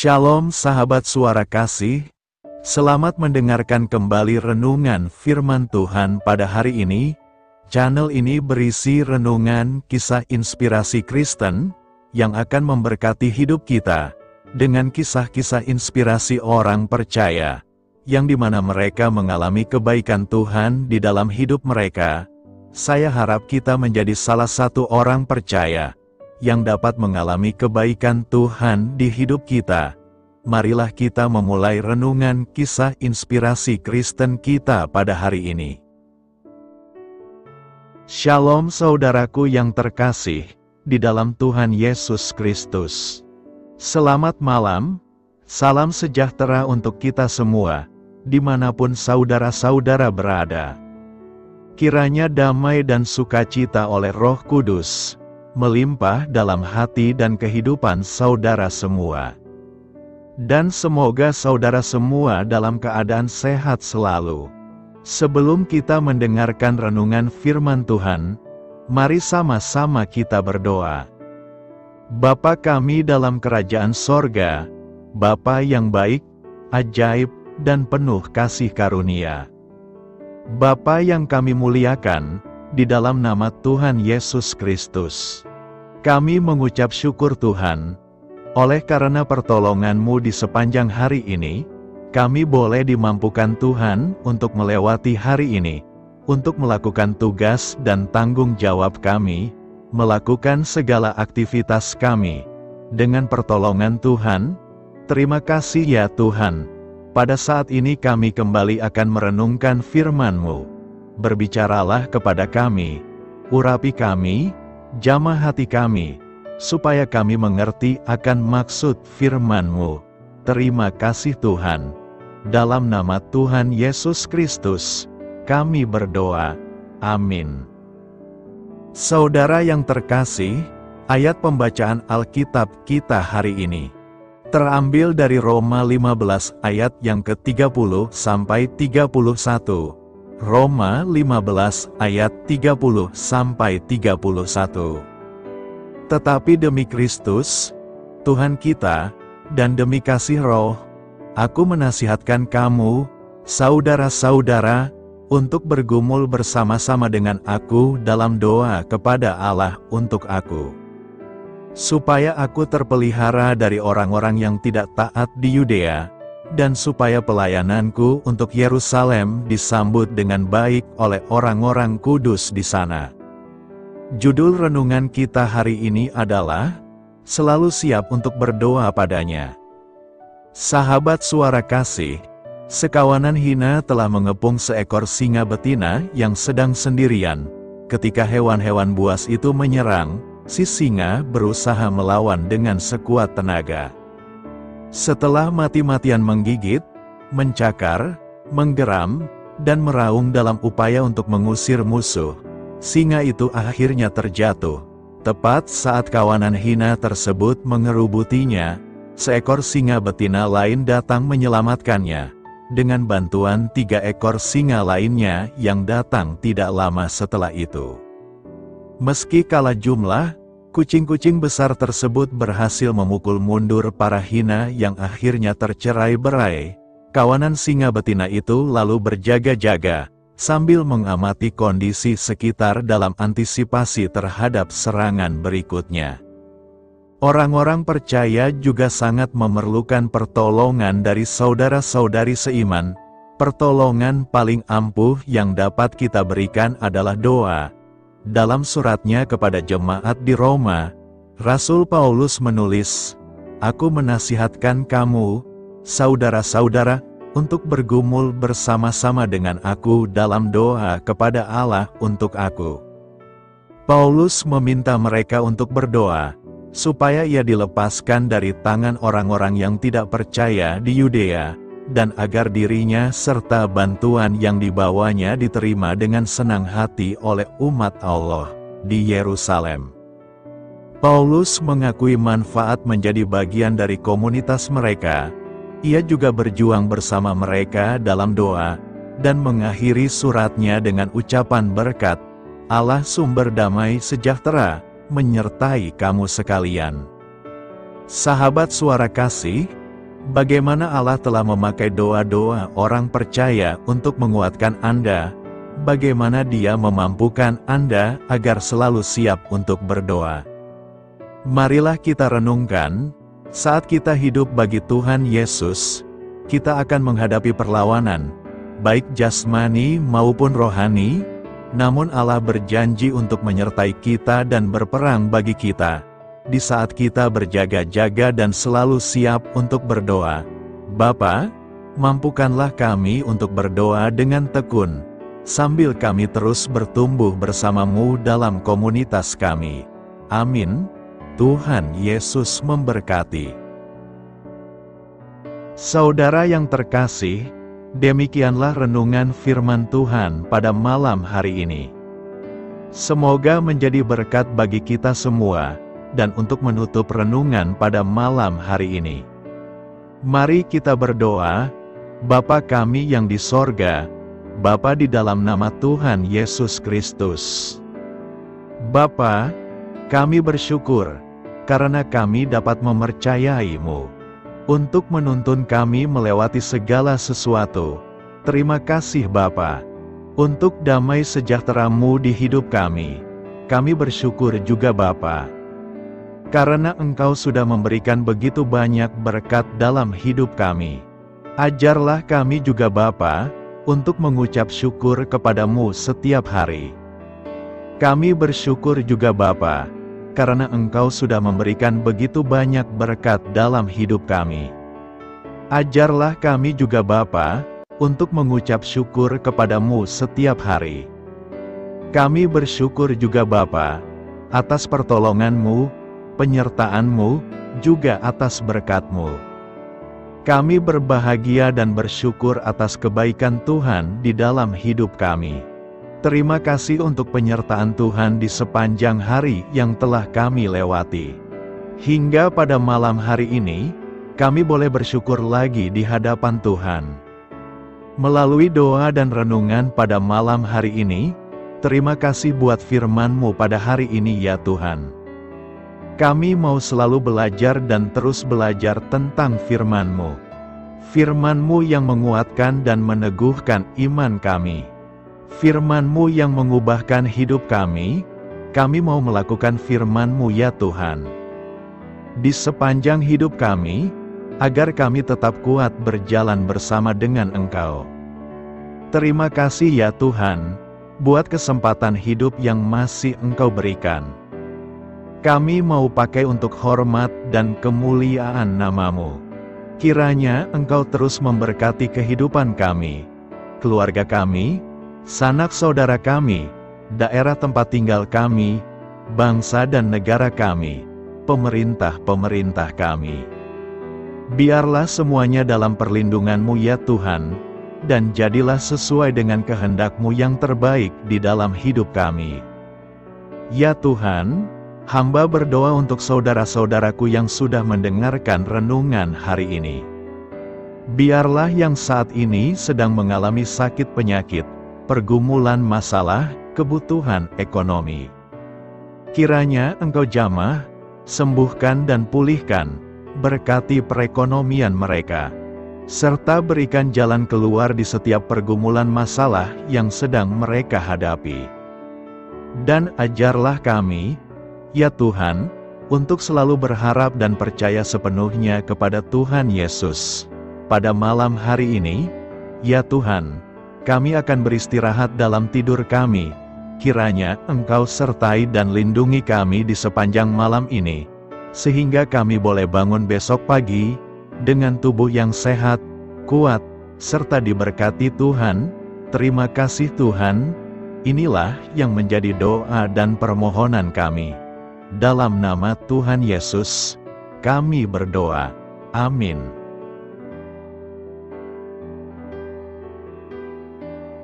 Shalom sahabat suara kasih, selamat mendengarkan kembali renungan firman Tuhan pada hari ini. Channel ini berisi renungan kisah inspirasi Kristen, yang akan memberkati hidup kita, dengan kisah-kisah inspirasi orang percaya, yang dimana mereka mengalami kebaikan Tuhan di dalam hidup mereka. Saya harap kita menjadi salah satu orang percaya, yang dapat mengalami kebaikan Tuhan di hidup kita. Marilah kita memulai renungan kisah inspirasi Kristen kita pada hari ini. Shalom saudaraku yang terkasih, di dalam Tuhan Yesus Kristus. Selamat malam, salam sejahtera untuk kita semua, dimanapun saudara-saudara berada. Kiranya damai dan sukacita oleh Roh Kudus melimpah dalam hati dan kehidupan saudara semua. Dan semoga saudara semua dalam keadaan sehat selalu. Sebelum kita mendengarkan renungan firman Tuhan, mari sama-sama kita berdoa. Bapa kami dalam kerajaan sorga, Bapa yang baik, ajaib, dan penuh kasih karunia. Bapa yang kami muliakan, di dalam nama Tuhan Yesus Kristus, kami mengucap syukur Tuhan, oleh karena pertolongan-Mu di sepanjang hari ini, kami boleh dimampukan Tuhan untuk melewati hari ini, untuk melakukan tugas dan tanggung jawab kami, melakukan segala aktivitas kami. Dengan pertolongan Tuhan, terima kasih ya Tuhan. Pada saat ini kami kembali akan merenungkan firman-Mu. Berbicaralah kepada kami, urapi kami, jamah hati kami, supaya kami mengerti akan maksud firman-Mu. Terima kasih Tuhan. Dalam nama Tuhan Yesus Kristus, kami berdoa. Amin. Saudara yang terkasih, ayat pembacaan Alkitab kita hari ini terambil dari Roma 15 ayat yang ke-30 sampai 31. Roma 15 ayat 30 sampai 31. Tetapi demi Kristus, Tuhan kita, dan demi kasih Roh, aku menasihatkan kamu, saudara-saudara, untuk bergumul bersama-sama dengan aku dalam doa kepada Allah untuk aku, supaya aku terpelihara dari orang-orang yang tidak taat di Yudea, dan supaya pelayananku untuk Yerusalem disambut dengan baik oleh orang-orang kudus di sana. Judul renungan kita hari ini adalah, selalu siap untuk berdoa padanya. Sahabat suara kasih, sekawanan hina telah mengepung seekor singa betina yang sedang sendirian. Ketika hewan-hewan buas itu menyerang, si singa berusaha melawan dengan sekuat tenaga. Setelah mati-matian menggigit, mencakar, menggeram, dan meraung dalam upaya untuk mengusir musuh, singa itu akhirnya terjatuh. Tepat saat kawanan hina tersebut mengerubutinya, seekor singa betina lain datang menyelamatkannya, dengan bantuan 3 ekor singa lainnya yang datang tidak lama setelah itu. Meski kalah jumlah, kucing-kucing besar tersebut berhasil memukul mundur para hina yang akhirnya tercerai-berai. Kawanan singa betina itu lalu berjaga-jaga, sambil mengamati kondisi sekitar dalam antisipasi terhadap serangan berikutnya. Orang-orang percaya juga sangat memerlukan pertolongan dari saudara-saudari seiman. Pertolongan paling ampuh yang dapat kita berikan adalah doa. Dalam suratnya kepada jemaat di Roma, Rasul Paulus menulis, "Aku menasihatkan kamu, saudara-saudara, untuk bergumul bersama-sama dengan aku dalam doa kepada Allah untuk aku." Paulus meminta mereka untuk berdoa, supaya ia dilepaskan dari tangan orang-orang yang tidak percaya di Yudea, dan agar dirinya serta bantuan yang dibawanya diterima dengan senang hati oleh umat Allah di Yerusalem. Paulus mengakui manfaat menjadi bagian dari komunitas mereka. Ia juga berjuang bersama mereka dalam doa, dan mengakhiri suratnya dengan ucapan berkat, "Allah sumber damai sejahtera, menyertai kamu sekalian." Sahabat suara kasih, Bagaimana Allah telah memakai doa-doa orang percaya untuk menguatkan Anda, bagaimana Dia memampukan Anda agar selalu siap untuk berdoa. Marilah kita renungkan, saat kita hidup bagi Tuhan Yesus, kita akan menghadapi perlawanan, baik jasmani maupun rohani, namun Allah berjanji untuk menyertai kita dan berperang bagi kita. Di saat kita berjaga-jaga dan selalu siap untuk berdoa. Bapa, mampukanlah kami untuk berdoa dengan tekun, sambil kami terus bertumbuh bersama-Mu dalam komunitas kami. Amin. Tuhan Yesus memberkati. Saudara yang terkasih, demikianlah renungan firman Tuhan pada malam hari ini. Semoga menjadi berkat bagi kita semua, dan untuk menutup renungan pada malam hari ini, mari kita berdoa. Bapa kami yang di sorga, Bapa di dalam nama Tuhan Yesus Kristus. Bapa, kami bersyukur, karena kami dapat mempercayai-Mu, untuk menuntun kami melewati segala sesuatu. Terima kasih Bapa, untuk damai sejahtera-Mu di hidup kami. Kami bersyukur juga Bapa, karena Engkau sudah memberikan begitu banyak berkat dalam hidup kami. Ajarlah kami juga Bapa, untuk mengucap syukur kepadamu setiap hari. Kami bersyukur juga Bapa, karena Engkau sudah memberikan begitu banyak berkat dalam hidup kami. Ajarlah kami juga Bapa, untuk mengucap syukur kepadamu setiap hari. Kami bersyukur juga Bapa, atas pertolongan-Mu, penyertaan-Mu, juga atas berkat-Mu. Kami berbahagia dan bersyukur atas kebaikan Tuhan di dalam hidup kami. Terima kasih untuk penyertaan Tuhan di sepanjang hari yang telah kami lewati. Hingga pada malam hari ini, kami boleh bersyukur lagi di hadapan Tuhan. Melalui doa dan renungan pada malam hari ini, terima kasih buat firman-Mu pada hari ini ya Tuhan. Kami mau selalu belajar dan terus belajar tentang firman-Mu. Firman-Mu yang menguatkan dan meneguhkan iman kami. Firman-Mu yang mengubahkan hidup kami mau melakukan firman-Mu ya Tuhan. Di sepanjang hidup kami, agar kami tetap kuat berjalan bersama dengan Engkau. Terima kasih ya Tuhan, buat kesempatan hidup yang masih Engkau berikan. Kami mau pakai untuk hormat dan kemuliaan nama-Mu. Kiranya Engkau terus memberkati kehidupan kami, keluarga kami, sanak saudara kami, daerah tempat tinggal kami, bangsa dan negara kami, pemerintah-pemerintah kami. Biarlah semuanya dalam perlindungan-Mu ya Tuhan, dan jadilah sesuai dengan kehendak-Mu yang terbaik di dalam hidup kami. Ya Tuhan, hamba berdoa untuk saudara-saudaraku yang sudah mendengarkan renungan hari ini. Biarlah yang saat ini sedang mengalami sakit penyakit, pergumulan masalah, kebutuhan ekonomi. Kiranya Engkau jamah, sembuhkan dan pulihkan, berkati perekonomian mereka, serta berikan jalan keluar di setiap pergumulan masalah yang sedang mereka hadapi. Dan ajarlah kami, ya Tuhan, untuk selalu berharap dan percaya sepenuhnya kepada Tuhan Yesus. Pada malam hari ini, ya Tuhan, kami akan beristirahat dalam tidur kami. Kiranya Engkau sertai dan lindungi kami di sepanjang malam ini, sehingga kami boleh bangun besok pagi, dengan tubuh yang sehat, kuat, serta diberkati Tuhan. Terima kasih Tuhan. Inilah yang menjadi doa dan permohonan kami. Dalam nama Tuhan Yesus, kami berdoa. Amin.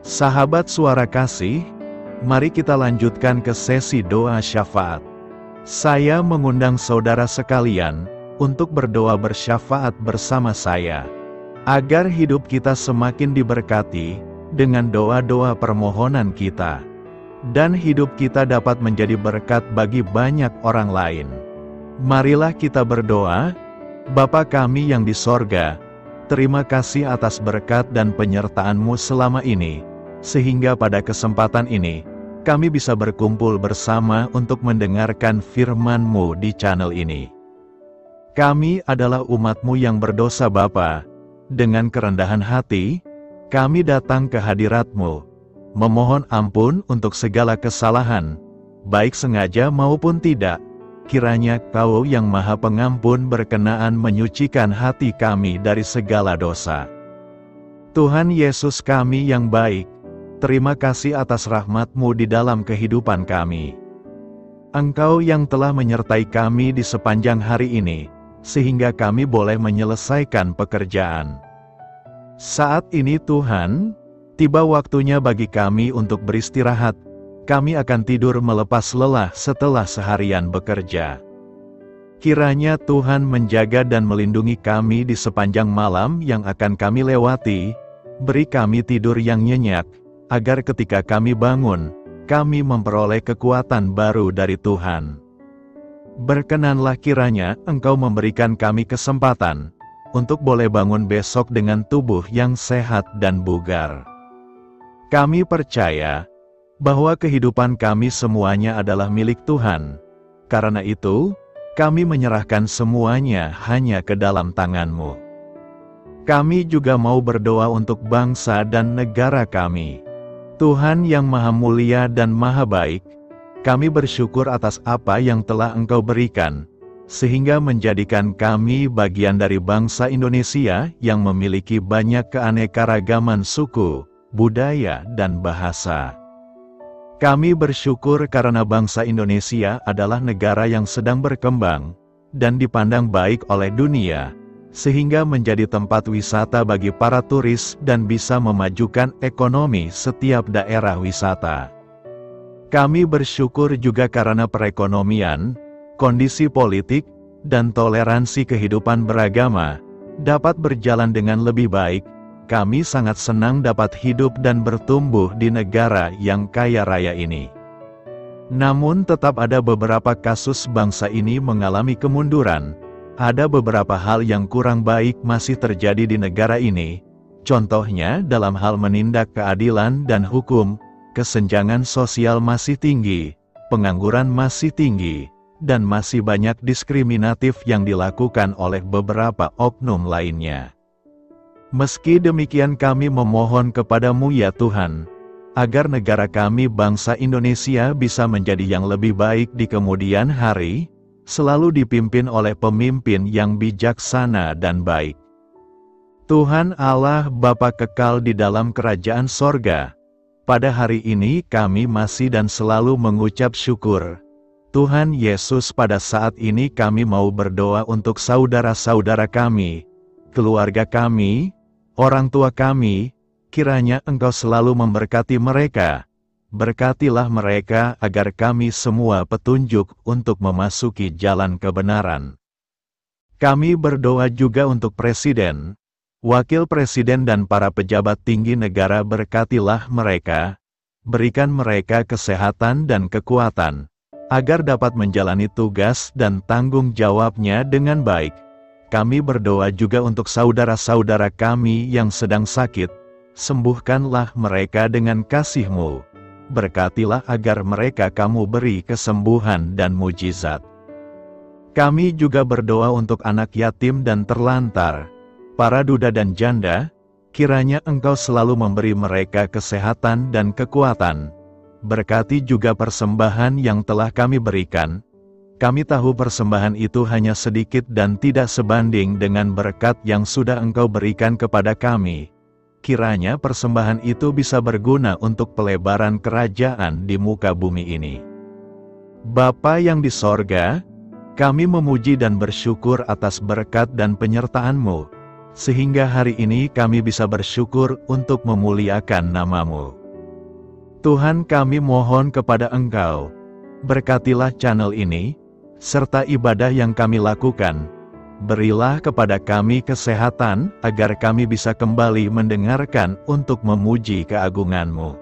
Sahabat Suara Kasih, mari kita lanjutkan ke sesi doa syafaat. Saya mengundang saudara sekalian untuk berdoa bersyafaat bersama saya, agar hidup kita semakin diberkati dengan doa-doa permohonan kita, dan hidup kita dapat menjadi berkat bagi banyak orang lain. Marilah kita berdoa. Bapa kami yang di sorga, terima kasih atas berkat dan penyertaan-Mu selama ini, sehingga pada kesempatan ini, kami bisa berkumpul bersama untuk mendengarkan firman-Mu di channel ini. Kami adalah umat-Mu yang berdosa Bapa. Dengan kerendahan hati, kami datang ke hadirat-Mu, memohon ampun untuk segala kesalahan, baik sengaja maupun tidak. Kiranya Kau yang Maha Pengampun berkenaan menyucikan hati kami dari segala dosa. Tuhan Yesus kami yang baik, terima kasih atas rahmat-Mu di dalam kehidupan kami. Engkau yang telah menyertai kami di sepanjang hari ini, sehingga kami boleh menyelesaikan pekerjaan. Saat ini Tuhan, tiba waktunya bagi kami untuk beristirahat. Kami akan tidur melepas lelah setelah seharian bekerja. Kiranya Tuhan menjaga dan melindungi kami di sepanjang malam yang akan kami lewati. Beri kami tidur yang nyenyak, agar ketika kami bangun, kami memperoleh kekuatan baru dari Tuhan. Berkenanlah kiranya Engkau memberikan kami kesempatan untuk boleh bangun besok dengan tubuh yang sehat dan bugar. Kami percaya bahwa kehidupan kami semuanya adalah milik Tuhan. Karena itu, kami menyerahkan semuanya hanya ke dalam tangan-Mu. Kami juga mau berdoa untuk bangsa dan negara kami. Tuhan yang Maha Mulia dan Maha Baik, kami bersyukur atas apa yang telah Engkau berikan, sehingga menjadikan kami bagian dari bangsa Indonesia yang memiliki banyak keanekaragaman suku, budaya, dan bahasa. Kami bersyukur karena bangsa Indonesia adalah negara yang sedang berkembang, dan dipandang baik oleh dunia, sehingga menjadi tempat wisata bagi para turis dan bisa memajukan ekonomi setiap daerah wisata. Kami bersyukur juga karena perekonomian, kondisi politik, dan toleransi kehidupan beragama dapat berjalan dengan lebih baik. Kami sangat senang dapat hidup dan bertumbuh di negara yang kaya raya ini. Namun tetap ada beberapa kasus bangsa ini mengalami kemunduran. Ada beberapa hal yang kurang baik masih terjadi di negara ini. Contohnya dalam hal menindak keadilan dan hukum, kesenjangan sosial masih tinggi, pengangguran masih tinggi, dan masih banyak diskriminatif yang dilakukan oleh beberapa oknum lainnya. Meski demikian kami memohon kepada-Mu ya Tuhan, agar negara kami bangsa Indonesia bisa menjadi yang lebih baik di kemudian hari, selalu dipimpin oleh pemimpin yang bijaksana dan baik. Tuhan Allah Bapa kekal di dalam kerajaan sorga, pada hari ini kami masih dan selalu mengucap syukur. Tuhan Yesus, pada saat ini kami mau berdoa untuk saudara-saudara kami, keluarga kami, orang tua kami. Kiranya Engkau selalu memberkati mereka. Berkatilah mereka agar kami semua petunjuk untuk memasuki jalan kebenaran. Kami berdoa juga untuk Presiden, Wakil Presiden dan para pejabat tinggi negara. Berkatilah mereka, berikan mereka kesehatan dan kekuatan, agar dapat menjalani tugas dan tanggung jawabnya dengan baik. Kami berdoa juga untuk saudara-saudara kami yang sedang sakit. Sembuhkanlah mereka dengan kasih-Mu. Berkatilah agar mereka Kamu beri kesembuhan dan mujizat. Kami juga berdoa untuk anak yatim dan terlantar, para duda dan janda. Kiranya Engkau selalu memberi mereka kesehatan dan kekuatan. Berkati juga persembahan yang telah kami berikan. Kami tahu persembahan itu hanya sedikit dan tidak sebanding dengan berkat yang sudah Engkau berikan kepada kami. Kiranya persembahan itu bisa berguna untuk pelebaran kerajaan di muka bumi ini. Bapa yang di sorga, kami memuji dan bersyukur atas berkat dan penyertaan-Mu, sehingga hari ini kami bisa bersyukur untuk memuliakan nama-Mu. Tuhan, kami mohon kepada Engkau, berkatilah channel ini, serta ibadah yang kami lakukan. Berilah kepada kami kesehatan, agar kami bisa kembali mendengarkan untuk memuji keagungan-Mu.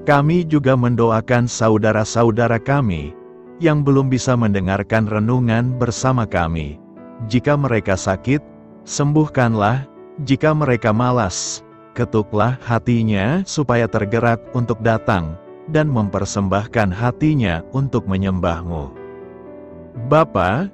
Kami juga mendoakan saudara-saudara kami, yang belum bisa mendengarkan renungan bersama kami. jika mereka sakit, sembuhkanlah. Jika mereka malas, ketuklah hatinya supaya tergerak untuk datang, dan mempersembahkan hatinya untuk menyembah-Mu. Bapa,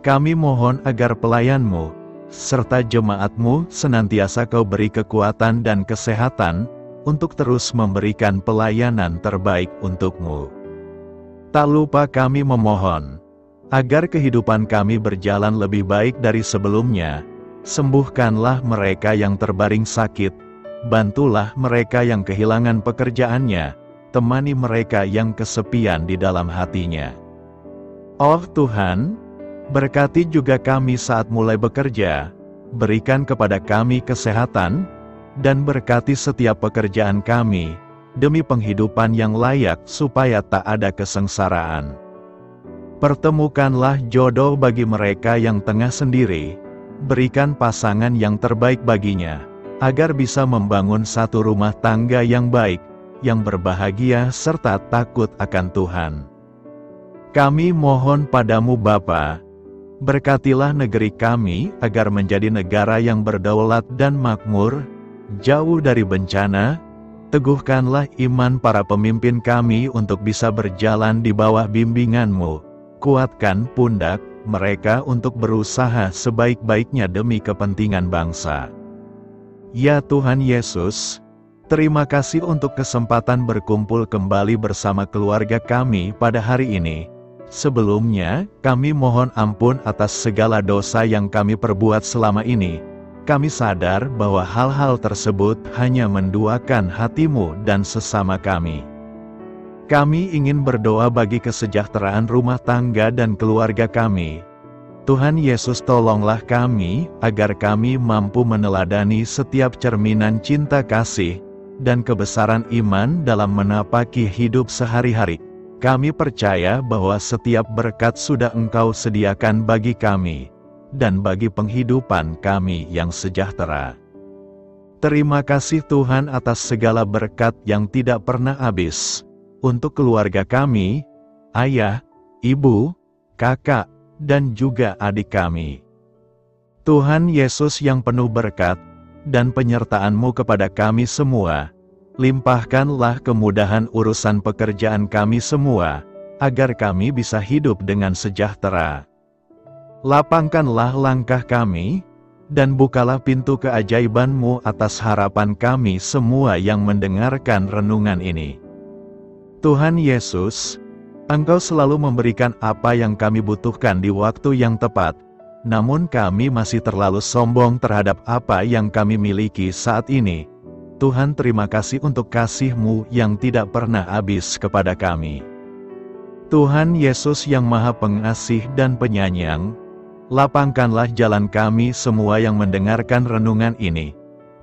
kami mohon agar pelayan-Mu, serta jemaat-Mu senantiasa Kau beri kekuatan dan kesehatan, untuk terus memberikan pelayanan terbaik untuk-Mu. Tak lupa kami memohon, agar kehidupan kami berjalan lebih baik dari sebelumnya. Sembuhkanlah mereka yang terbaring sakit, bantulah mereka yang kehilangan pekerjaannya, temani mereka yang kesepian di dalam hatinya. Oh Tuhan, berkati juga kami saat mulai bekerja, berikan kepada kami kesehatan, dan berkati setiap pekerjaan kami, demi penghidupan yang layak supaya tak ada kesengsaraan. Pertemukanlah jodoh bagi mereka yang tengah sendiri, berikan pasangan yang terbaik baginya, agar bisa membangun satu rumah tangga yang baik, yang berbahagia serta takut akan Tuhan. Kami mohon padamu Bapa, berkatilah negeri kami agar menjadi negara yang berdaulat dan makmur, jauh dari bencana. Teguhkanlah iman para pemimpin kami untuk bisa berjalan di bawah bimbingan-Mu, kuatkan pundak mereka untuk berusaha sebaik-baiknya demi kepentingan bangsa. Ya Tuhan Yesus, terima kasih untuk kesempatan berkumpul kembali bersama keluarga kami pada hari ini. Sebelumnya, kami mohon ampun atas segala dosa yang kami perbuat selama ini. Kami sadar bahwa hal-hal tersebut hanya menduakan hati-Mu dan sesama kami. Kami ingin berdoa bagi kesejahteraan rumah tangga dan keluarga kami. Tuhan Yesus, tolonglah kami, agar kami mampu meneladani setiap cerminan cinta kasih, dan kebesaran iman dalam menapaki hidup sehari-hari. Kami percaya bahwa setiap berkat sudah Engkau sediakan bagi kami, dan bagi penghidupan kami yang sejahtera. Terima kasih Tuhan atas segala berkat yang tidak pernah habis, untuk keluarga kami, ayah, ibu, kakak, dan juga adik kami. Tuhan Yesus yang penuh berkat, dan penyertaan-Mu kepada kami semua, limpahkanlah kemudahan urusan pekerjaan kami semua, agar kami bisa hidup dengan sejahtera. Lapangkanlah langkah kami, dan bukalah pintu keajaiban-Mu atas harapan kami semua yang mendengarkan renungan ini. Tuhan Yesus, Engkau selalu memberikan apa yang kami butuhkan di waktu yang tepat, namun kami masih terlalu sombong terhadap apa yang kami miliki saat ini. Tuhan, terima kasih untuk kasih-Mu yang tidak pernah habis kepada kami. Tuhan Yesus yang Maha Pengasih dan Penyayang, lapangkanlah jalan kami semua yang mendengarkan renungan ini.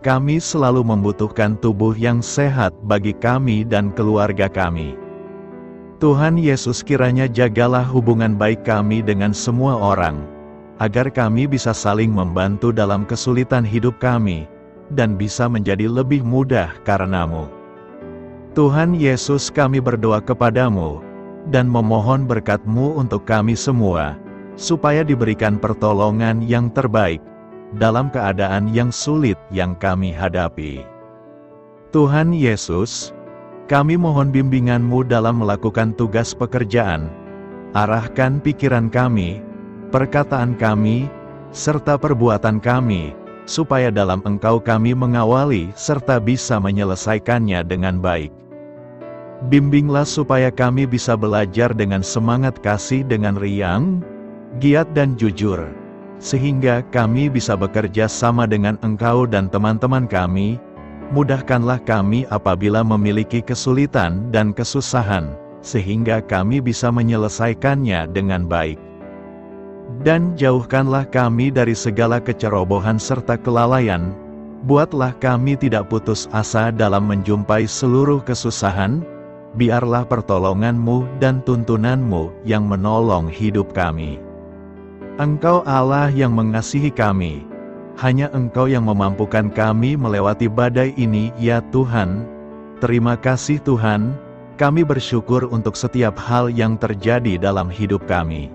Kami selalu membutuhkan tubuh yang sehat bagi kami dan keluarga kami. Tuhan Yesus, kiranya jagalah hubungan baik kami dengan semua orang, agar kami bisa saling membantu dalam kesulitan hidup kami, dan bisa menjadi lebih mudah karena-Mu. Tuhan Yesus, kami berdoa kepadamu, dan memohon berkat-Mu untuk kami semua, supaya diberikan pertolongan yang terbaik, dalam keadaan yang sulit yang kami hadapi. Tuhan Yesus, kami mohon bimbingan-Mu dalam melakukan tugas pekerjaan. Arahkan pikiran kami, perkataan kami, serta perbuatan kami, supaya dalam Engkau kami mengawali serta bisa menyelesaikannya dengan baik. Bimbinglah supaya kami bisa belajar dengan semangat kasih dengan riang, giat dan jujur, sehingga kami bisa bekerja sama dengan Engkau dan teman-teman kami. Mudahkanlah kami apabila memiliki kesulitan dan kesusahan, sehingga kami bisa menyelesaikannya dengan baik. Dan jauhkanlah kami dari segala kecerobohan serta kelalaian. Buatlah kami tidak putus asa dalam menjumpai seluruh kesusahan. Biarlah pertolongan-Mu dan tuntunan-Mu yang menolong hidup kami. Engkau Allah yang mengasihi kami. Hanya Engkau yang memampukan kami melewati badai ini, ya Tuhan. Terima kasih Tuhan, kami bersyukur untuk setiap hal yang terjadi dalam hidup kami.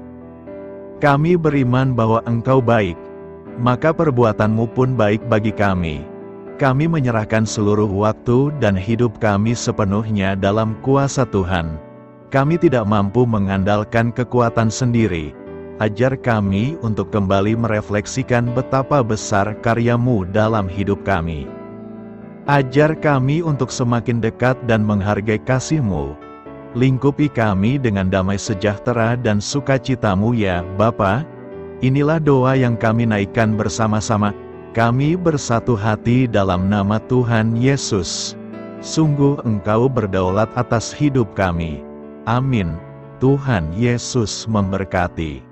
Kami beriman bahwa Engkau baik, maka perbuatanmu pun baik bagi kami. Kami menyerahkan seluruh waktu dan hidup kami sepenuhnya dalam kuasa Tuhan. Kami tidak mampu mengandalkan kekuatan sendiri. Ajar kami untuk kembali merefleksikan betapa besar karya-Mu dalam hidup kami. Ajar kami untuk semakin dekat dan menghargai kasih-Mu. Lingkupi kami dengan damai sejahtera dan sukacita-Mu ya Bapa. Inilah doa yang kami naikkan bersama-sama. Kami bersatu hati dalam nama Tuhan Yesus. Sungguh Engkau berdaulat atas hidup kami. Amin. Tuhan Yesus memberkati.